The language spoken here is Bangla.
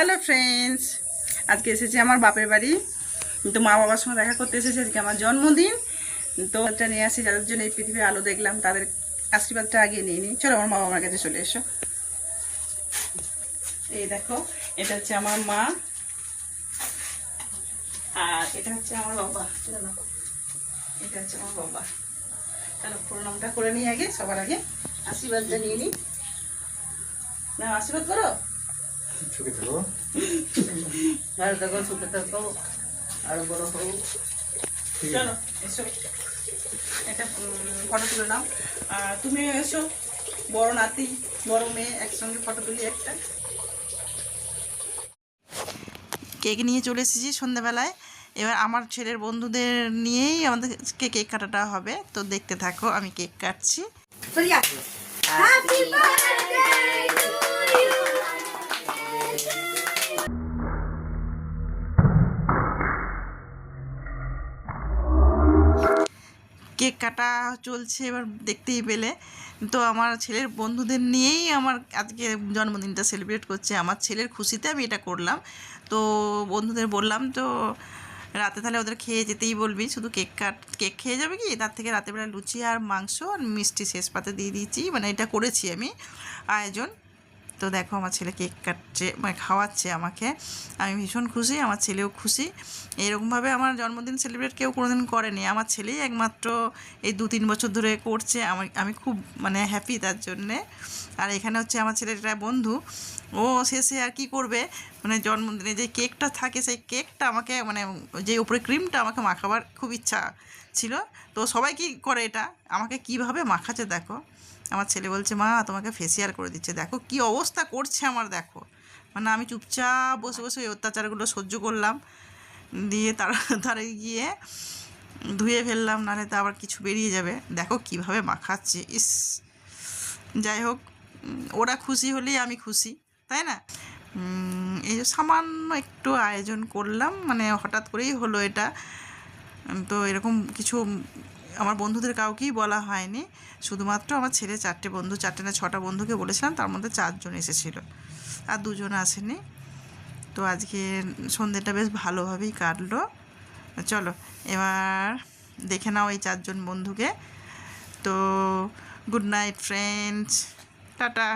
হ্যালো ফ্রেন্ডস, আজকে এসেছি আমার বাপের বাড়ি। তো মা বাবার সঙ্গে দেখা করতে এসেছি। আজকে আমার জন্মদিন। তো এটা নিয়ে আসি, যাদের জন্য এই পৃথিবীর আলো দেখলাম তাদের আশীর্বাদটা আগে নিয়ে নিই। চলো আমার মা বাবার কাছে চলে এসো। এই দেখো, এটা হচ্ছে আমার মা আর এটা হচ্ছে আমার বাবা। এটা হচ্ছে আমার বাবা। তাহলে প্রণামটা করে নিই আগে, সবার আগে আশীর্বাদটা নিয়ে নিই। না, আশীর্বাদ করো। ভালো থাকো, সুখে থাকো, আরো বড় হোক। চলো এসো, একটা ফটো তুলে নাও। তুমি এসো, বড় নাতি বড় মেয়ে একসঙ্গে ফটো তুলি একটা। কেক নিয়ে চলে এসেছি সন্ধ্যাবেলায়। এবার আমার ছেলের বন্ধুদের নিয়েই আমাদেরকে কেক কাটাটা হবে। তো দেখতে থাকো, আমি কেক কাটছি। কেক কাটা চলছে, এবার দেখতেই পেলে। তো আমার ছেলের বন্ধুদের নিয়েই আমার আজকে জন্মদিনটা সেলিব্রেট করছে। আমার ছেলের খুশিতে আমি এটা করলাম। তো বন্ধুদের বললাম, তো রাতে তাহলে ওদের খেয়ে যেতেই বলবি, শুধু কেক খেয়ে যাবে কি, তার থেকে রাতেরবেলা লুচি আর মাংস আর মিষ্টি শেষ পাতে দিয়ে দিয়েছি। মানে এটা করেছি আমি আয়োজন। তো দেখো আমার ছেলে কেক কাটছে, মানে খাওয়াচ্ছে আমাকে। আমি ভীষণ খুশি, আমার ছেলেও খুশি। এরকমভাবে আমার জন্মদিন সেলিব্রেট কেউ কোনোদিন করেনি, আমার ছেলেই একমাত্র এই 2-3 বছর ধরে করছে। আমি খুব মানে হ্যাপি তার জন্যে। আর এখানে হচ্ছে আমার ছেলের একটা বন্ধু, ও শেষে আর কি করবে, মানে জন্মদিনে যে কেকটা থাকে সেই কেকটা আমাকে, মানে যে উপরে ক্রিমটা আমাকে মাখাবার খুব ইচ্ছা ছিল। তো সবাই কি করে এটা, আমাকে কিভাবে মাখাচ্ছে দেখো। আমার ছেলে বলছে, মা তোমাকে ফেসিয়াল করে দিচ্ছে, দেখো কি অবস্থা করছে আমার, দেখো। মানে আমি চুপচাপ বসে বসে ওই অত্যাচারগুলো সহ্য করলাম, দিয়ে তারা গিয়ে ধুয়ে ফেললাম, নাহলে তো আবার কিছু বেরিয়ে যাবে। দেখো কিভাবে মাখাচ্ছে, ইস। যাই হোক, ওরা খুশি হলেই আমি খুশি, তাই না? এই যে সামান্য একটু আয়োজন করলাম, মানে হঠাৎ করেই হলো এটা। তো এরকম কিছু আমার বন্ধুদের কাউকেই বলা হয়নি, শুধুমাত্র আমার ছেলে 4টে বন্ধু, 4টে না 6টা বন্ধুকে বলেছিলাম, তার মধ্যে 4 জন এসেছিল আর 2 জন আসেনি। তো আজকে সন্ধ্যেটা বেশ ভালোভাবেই কাটলো। চলো এবার দেখে নাও এই 4 জন বন্ধুকে। তো গুড নাইট ফ্রেন্ডস, টাটা।